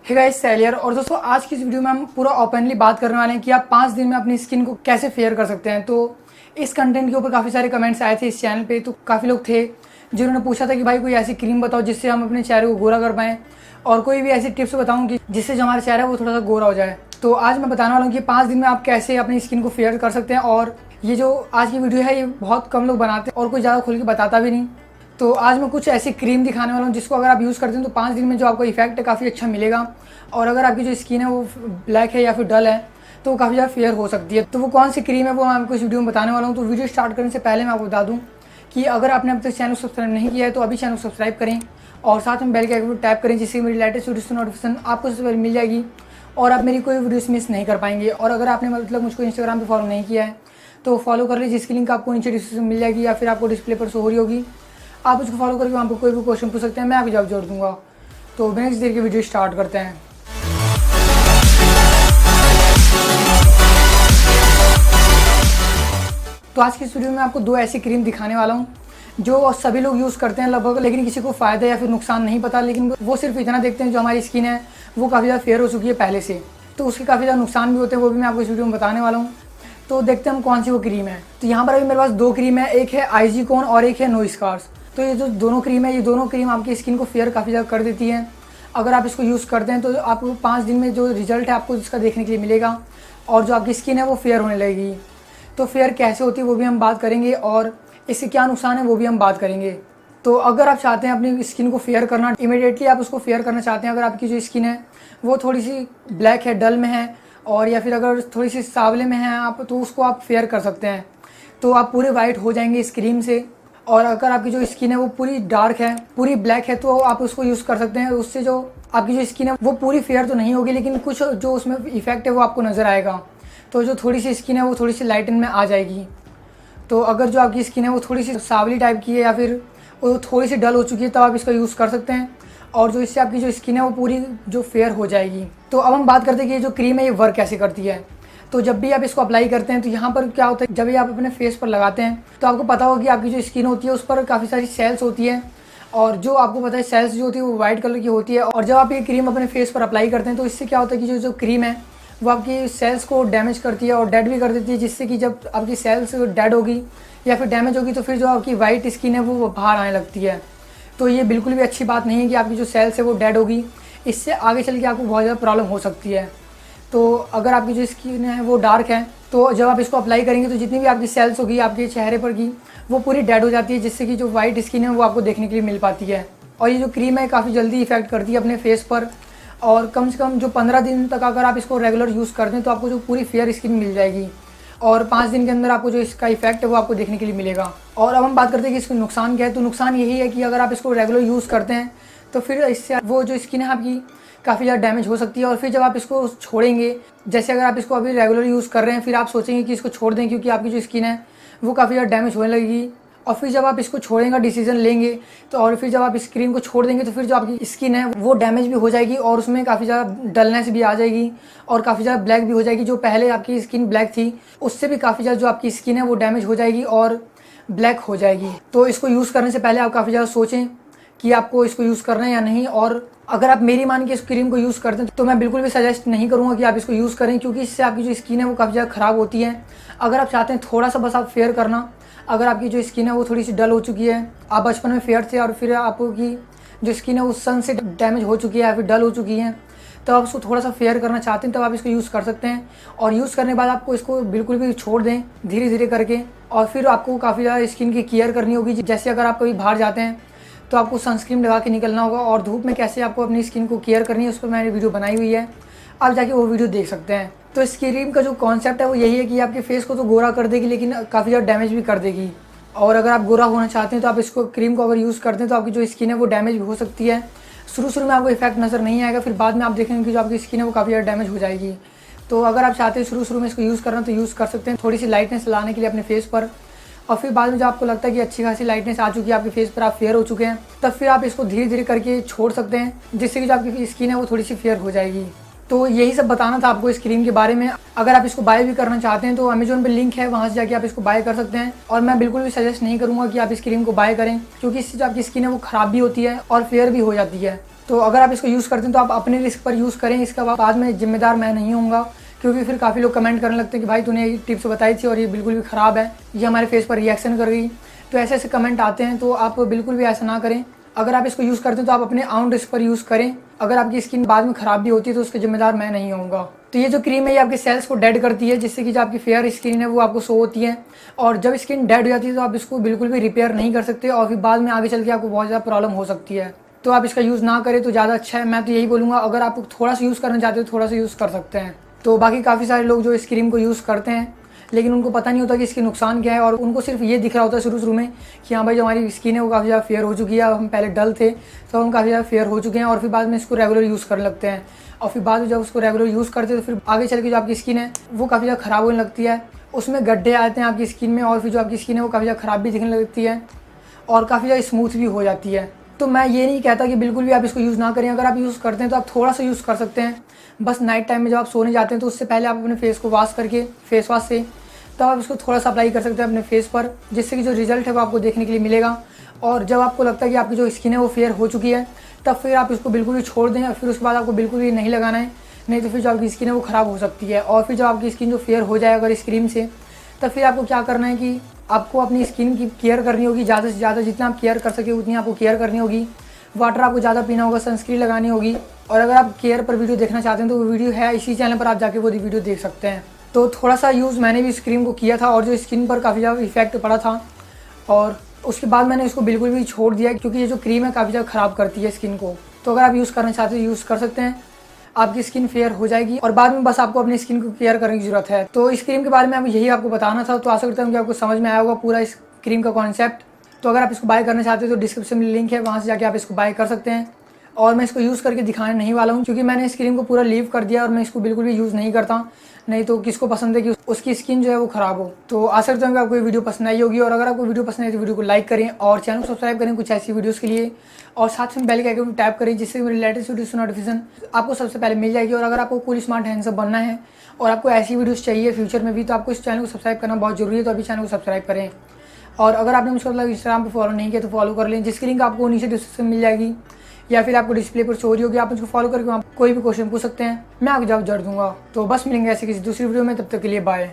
Hey guys, सेलियर। और दोस्तों, आज की इस वीडियो में हम पूरा ओपनली बात करने वाले हैं कि आप 5 दिन में अपनी स्किन को कैसे फेयर कर सकते हैं। तो इस कंटेंट के ऊपर काफ़ी सारे कमेंट्स आए थे इस चैनल पे। तो काफ़ी लोग थे जिन्होंने पूछा था कि भाई कोई ऐसी क्रीम बताओ जिससे हम अपने चेहरे को गोरा कर पाएँ, और कोई भी ऐसी टिप्स बताऊँ कि जिससे जो हमारा चेहरा है वो थोड़ा सा गोरा हो जाए। तो आज मैं बताने वाला हूँ कि 5 दिन में आप कैसे अपनी स्किन को फेयर कर सकते हैं। और ये जो आज की वीडियो है ये बहुत कम लोग बनाते हैं और कोई ज़्यादा खुल के बताता भी नहीं। तो आज मैं कुछ ऐसी क्रीम दिखाने वाला हूँ जिसको अगर आप यूज़ करते हैं तो 5 दिन में जो आपको इफेक्ट है काफ़ी अच्छा मिलेगा। और अगर आपकी जो स्किन है वो ब्लैक है या फिर डल है तो वो काफ़ी ज़्यादा फेयर हो सकती है। तो वो कौन सी क्रीम है वो मैं आपको इस वीडियो में बताने वाला हूँ। तो वीडियो स्टार्ट करने से पहले मैं आपको बता दूँ कि अगर आपने अब तक चैनल सब्सक्राइब नहीं किया है तो अभी चैनल सब्सक्राइब करें और साथ में बेल के आइकन को टैप करें, जिससे मेरी लेटेस्ट वीडियो की नोटिफिकेशन आपको सबसे पहले मिल जाएगी और आप मेरी कोई वीडियोस मिस नहीं कर पाएंगे। और अगर आपने मतलब मुझको इंस्टाग्राम पे फॉलो नहीं किया है तो फॉलो कर लीजिए, जिसकी लिंक आपको नीचे डिस्क्रिप्शन मिल जाएगी या फिर आपको डिस्प्ले पर शो हो रही होगी। आप उसको फॉलो करके वहाँ पर कोई भी क्वेश्चन पूछ सकते हैं, मैं आपको जवाब जोड़ दूंगा। तो बिना किसी देर की वीडियो स्टार्ट करते हैं। तो आज की इस वीडियो में आपको 2 ऐसी क्रीम दिखाने वाला हूँ जो सभी लोग यूज़ करते हैं लगभग, लेकिन किसी को फ़ायदा या फिर नुकसान नहीं पता। लेकिन वो सिर्फ इतना देखते हैं जो हमारी स्किन है वो काफ़ी ज़्यादा फेयर हो चुकी है पहले से, तो उसके काफ़ी ज़्यादा नुकसान भी होते हैं, वो भी मैं आपको इस वीडियो में बताने वाला हूँ। तो देखते हैं हम कौन सी वो क्रीम है। तो यहाँ पर अभी मेरे पास 2 क्रीम है, एक है आईजी कॉन और एक है नो स्कार्स। तो ये जो दोनों क्रीम है, ये दोनों क्रीम आपकी स्किन को फेयर काफ़ी ज़्यादा कर देती है। अगर आप इसको यूज़ करते हैं तो आपको 5 दिन में जो रिजल्ट है आपको इसका देखने के लिए मिलेगा और जो आपकी स्किन है वो फेयर होने लगेगी। तो फेयर कैसे होती है वो भी हम बात करेंगे और इससे क्या नुकसान है वो भी हम बात करेंगे। तो अगर आप चाहते हैं अपनी स्किन को फेयर करना, इमीडिएटली आप उसको फेयर करना चाहते हैं, अगर आपकी जो स्किन है वो थोड़ी सी ब्लैक है, डल में है, और या फिर अगर थोड़ी सी सांवले में है आप, तो उसको आप फेयर कर सकते हैं। तो आप पूरे वाइट हो जाएंगे इस क्रीम से। और अगर आपकी जो स्किन है वो पूरी डार्क है, पूरी ब्लैक है, तो आप उसको यूज़ कर सकते हैं। उससे जो आपकी जो स्किन है वो पूरी फेयर तो नहीं होगी, लेकिन कुछ जो उसमें इफेक्ट है वो आपको नज़र आएगा। तो जो थोड़ी सी स्किन है वो थोड़ी सी लाइटन में आ जाएगी। तो अगर जो आपकी स्किन है वो थोड़ी सी सांवली टाइप की है या फिर वो थोड़ी सी डल हो चुकी है तब आप इसका यूज़ कर सकते हैं, और जो इससे आपकी जो स्किन है वो पूरी जो फेयर हो जाएगी। तो अब हम बात करते हैं कि ये जो क्रीम है ये वर्क कैसे करती है। तो जब भी आप इसको अप्लाई करते हैं तो यहाँ पर क्या होता है, जब भी आप अपने फेस पर लगाते हैं तो आपको पता होगा कि आपकी जो स्किन होती है उस पर काफ़ी सारी सेल्स होती है, और जो आपको पता है सेल्स जो होती है वो वाइट कलर की होती है। और जब आप ये क्रीम अपने फेस पर अप्लाई करते हैं तो इससे क्या होता है कि जो क्रीम है वो आपकी सेल्स को डैमेज करती है और डेड भी कर देती है, जिससे कि जब आपकी सेल्स डेड होगी या फिर डैमेज होगी तो फिर जो आपकी वाइट स्किन है वो बाहर आने लगती है। तो ये बिल्कुल भी अच्छी बात नहीं है कि आपकी जो सेल्स है वो डेड होगी, इससे आगे चल के आपको बहुत ज़्यादा प्रॉब्लम हो सकती है। तो अगर आपकी जो स्किन है वो डार्क है तो जब आप इसको अप्लाई करेंगे तो जितनी भी आपकी सेल्स होगी आपके चेहरे पर की वो पूरी डेड हो जाती है, जिससे कि जो वाइट स्किन है वो आपको देखने के लिए मिल पाती है। और ये जो क्रीम है काफ़ी जल्दी इफेक्ट करती है अपने फेस पर, और कम से कम जो 15 दिन तक अगर आप इसको रेगुलर यूज़ करते हैं तो आपको जो पूरी फेयर स्किन मिल जाएगी, और 5 दिन के अंदर आपको जो इसका इफेक्ट है वो आपको देखने के लिए मिलेगा। और अब हम बात करते हैं कि इसका नुकसान क्या है। तो नुकसान यही है कि अगर आप इसको रेगुलर यूज़ करते हैं तो फिर इससे वो जो स्किन है आपकी काफ़ी ज़्यादा डैमेज हो सकती है। और फिर जब आप इसको छोड़ेंगे, जैसे अगर आप इसको अभी रेगुलर यूज़ कर रहे हैं फिर आप सोचेंगे कि इसको छोड़ दें क्योंकि आपकी जो स्किन है वो काफ़ी ज़्यादा डैमेज होने लगेगी, और फिर जब आप इसको छोड़ने का डिसीजन लेंगे तो और फिर जब आप इस क्रीम को छोड़ देंगे तो फिर जो आपकी स्किन है वो डैमेज भी हो जाएगी और उसमें काफ़ी ज़्यादा डलनेस भी आ जाएगी और काफ़ी ज़्यादा ब्लैक भी हो जाएगी। जो पहले आपकी स्किन ब्लैक थी उससे भी काफ़ी ज़्यादा जो आपकी स्किन है वो डैमेज हो जाएगी और ब्लैक हो जाएगी। तो इसको यूज़ करने से पहले आप काफ़ी ज़्यादा सोचें कि आपको इसको यूज़ करना है या नहीं। और अगर आप मेरी मान के इस क्रीम को यूज़ करते हैं तो मैं बिल्कुल भी सजेस्ट नहीं करूँगा कि आप इसको यूज़ करें, क्योंकि इससे आपकी जो स्किन है वो काफ़ी ज़्यादा ख़राब होती है। अगर आप चाहते हैं थोड़ा सा बस आप फेयर करना, अगर आपकी जो स्किन है वो थोड़ी सी डल हो चुकी है, आप बचपन में फेयर थे और फिर आपकी जो स्किन है उस सन से डैमेज हो चुकी है या फिर डल हो चुकी है, तो आप उसको थोड़ा सा फेयर करना चाहते हैं तब आप इसको यूज़ कर सकते हैं। और यूज़ करने के बाद आपको इसको बिल्कुल भी छोड़ दें धीरे धीरे करके, और फिर आपको काफ़ी ज़्यादा स्किन की केयर करनी होगी। जैसे अगर आप कभी बाहर जाते हैं तो आपको सनस्क्रीन लगा के निकलना होगा, और धूप में कैसे आपको अपनी स्किन को केयर करनी है उस पर मैंने वीडियो बनाई हुई है, आप जाके वो वीडियो देख सकते हैं। तो इस क्रीम का जो कॉन्सेप्ट है वो यही है कि आपके फेस को तो गोरा कर देगी लेकिन काफ़ी ज़्यादा डैमेज भी कर देगी। और अगर आप गोरा होना चाहते हैं तो आप इसको क्रीम को अगर यूज़ करते हैं तो आपकी जो स्किन है वो डैमेज भी हो सकती है। शुरू में आपको इफेक्ट नज़र नहीं आएगा, फिर बाद में आप देखेंगे कि जो आपकी स्किन है वो काफ़ी ज़्यादा डैमेज हो जाएगी। तो अगर आप चाहते हैं शुरू में इसको यूज़ करना तो यूज़ कर सकते हैं, थोड़ी सी लाइटनेस लाने के लिए अपने फेस पर। और फिर बाद में जब आपको लगता है कि अच्छी खासी लाइटनेस आ चुकी है आपके फेस पर, आप फेयर हो चुके हैं, तब फिर आप इसको धीरे धीरे करके छोड़ सकते हैं, जिससे कि जो आपकी स्किन है वो थोड़ी सी फेयर हो जाएगी। तो यही सब बताना था आपको इस क्रीम के बारे में। अगर आप इसको बाय भी करना चाहते हैं तो अमेजोन पे लिंक है, वहाँ से जाके आप इसको बाय कर सकते हैं। और मैं बिल्कुल भी सजेस्ट नहीं करूँगा कि आप इस क्रीम को बाय करें, क्योंकि इससे जो आपकी स्किन है वो ख़राब भी होती है और फेयर भी हो जाती है। तो अगर आप इसको यूज़ करते हैं तो आप अपने रिस्क पर यूज़ करें, इसका बाद में जिम्मेदार मैं नहीं होऊंगा, क्योंकि फिर काफ़ी लोग कमेंट करने लगते हैं कि भाई तूने ये टिप्स बताई थी और ये बिल्कुल भी ख़राब है, ये हमारे फेस पर रिएक्शन कर गई। तो ऐसे ऐसे कमेंट आते हैं, तो आप बिल्कुल भी ऐसा ना करें। अगर आप इसको यूज़ करते हैं तो आप अपने ऑन रिस्क पर यूज़ करें। अगर आपकी स्किन बाद में ख़राब भी होती है तो उसके जिम्मेदार मैं नहीं होऊंगा। तो ये जो क्रीम है ये आपके सेल्स को डेड करती है, जिससे कि जो आपकी फेयर स्किन है वो आपको शो होती है। और जब स्किन डेड हो जाती है तो आप इसको बिल्कुल भी रिपेयर नहीं कर सकते और फिर बाद में आगे चल के आपको बहुत ज़्यादा प्रॉब्लम हो सकती है। तो आप इसका यूज़ ना करें तो ज़्यादा अच्छा है। मैं तो यही बोलूँगा, अगर आप थोड़ा सा यूज़ करना चाहते हो थोड़ा सा यूज़ कर सकते हैं। तो बाकी काफ़ी सारे लोग जो इस क्रीम को यूज़ करते हैं लेकिन उनको पता नहीं होता कि इसके नुकसान क्या है, और उनको सिर्फ ये दिख रहा होता है शुरू में कि हाँ भाई जो हमारी स्किन है वो काफ़ी ज़्यादा फेयर हो चुकी है, हम पहले डल थे तो हम काफ़ी ज़्यादा फेयर हो चुके हैं, और फिर बाद में इसको रेगुलर यूज़ करने लगते हैं। और फिर बाद में जब उसको रेगुलर यूज़ करते हैं तो फिर आगे चल के जो आपकी स्किन है वो काफ़ी ज़्यादा ख़राब होने लगती है, उसमें गड्ढे आते हैं आपकी स्किन में, और फिर जो आपकी स्किन है वो काफ़ी ज़्यादा ख़राब भी दिखने लगती है और काफ़ी ज़्यादा स्मूथ भी हो जाती है। तो मैं ये नहीं कहता कि बिल्कुल भी आप इसको यूज़ ना करें। अगर आप यूज़ करते हैं तो आप थोड़ा सा यूज़ कर सकते हैं। बस नाइट टाइम में जब आप सोने जाते हैं तो उससे पहले आप अपने फेस को वॉश करके फेस वॉश से तब आप इसको थोड़ा सा अप्लाई कर सकते हैं अपने फेस पर, जिससे कि जो रिजल्ट है वो आपको देखने के लिए मिलेगा। और जब आपको लगता है कि आपकी जो स्किन है वो फेयर हो चुकी है तब फिर आप इसको बिल्कुल भी छोड़ दें, फिर उसके बाद आपको बिल्कुल भी नहीं लगाना है, नहीं तो फिर जो आपकी स्किन है वो ख़राब हो सकती है। और फिर जब आपकी स्किन जो फेयर हो जाए अगर इस क्रीम से, तब फिर आपको क्या करना है कि आपको अपनी स्किन की केयर करनी होगी, ज़्यादा से ज़्यादा जितना आप केयर कर सके उतनी आपको केयर करनी होगी। वाटर आपको ज़्यादा पीना होगा, सनस्क्रीन लगानी होगी। और अगर आप केयर पर वीडियो देखना चाहते हैं तो वो वीडियो है इसी चैनल पर, आप जाके वो वीडियो देख सकते हैं। तो थोड़ा सा यूज़ मैंने भी इस क्रीम को किया था और जो स्किन पर काफ़ी ज़्यादा इफेक्ट पड़ा था, और उसके बाद मैंने इसको बिल्कुल भी छोड़ दिया, क्योंकि ये जो क्रीम है काफ़ी ज़्यादा ख़राब करती है स्किन को। तो अगर आप यूज़ करना चाहते हैं यूज़ कर सकते हैं, आपकी स्किन फेयर हो जाएगी और बाद में बस आपको अपनी स्किन को केयर करने की ज़रूरत है। तो इस क्रीम के बारे में अब यही आपको बताना था। तो आशा करता हूँ कि आपको समझ में आया होगा पूरा इस क्रीम का कॉन्सेप्ट। तो अगर आप इसको बाय करना चाहते हो तो डिस्क्रिप्शन में लिंक है, वहाँ से जाके आप इसको बाय कर सकते हैं। और मैं इसको यूज़ करके दिखाने नहीं वाला हूँ, क्योंकि मैंने इस क्रीम को पूरा लीव कर दिया और मैं इसको बिल्कुल भी यूज़ नहीं करता। नहीं तो किसको पसंद है कि उसकी स्किन जो है वो ख़राब हो। तो आशा करता हूँ कि आपको ये वीडियो पसंद आई होगी, और अगर आपको वीडियो पसंद आई तो वीडियो को लाइक करें और चैनल को सब्सक्राइब करें कुछ ऐसी वीडियोज़ के लिए, और साथ में बेल के आइकन को टैप करें, जिससे मेरी लेटेस्ट वीडियोज़ की नोटिफिकेशन आपको सबसे पहले मिल जाएगी। और अगर आपको कूल स्मार्ट हैंडसम बनना है और आपको ऐसी वीडियोज़ चाहिए फ्यूचर में भी, तो आपको इस चैनल को सब्सक्राइब करना बहुत जरूरी है। तो अभी चैनल को सब्सक्राइब करें। और अगर आपने मुझको मतलब इंस्टाग्राम पर फॉलो नहीं किया तो फॉलो कर लें, जिसकी लिंक आपको नीचे डिस्क्रिप्शन में मिल जाएगी, या फिर आपको डिस्प्ले पर शो हो रही होगी। आप मुझको फॉलो करके आप कोई भी क्वेश्चन पूछ सकते हैं, मैं आपको जवाब जरूर दूंगा। तो बस मिलेंगे ऐसे किसी दूसरी वीडियो में, तब तक के लिए बाय।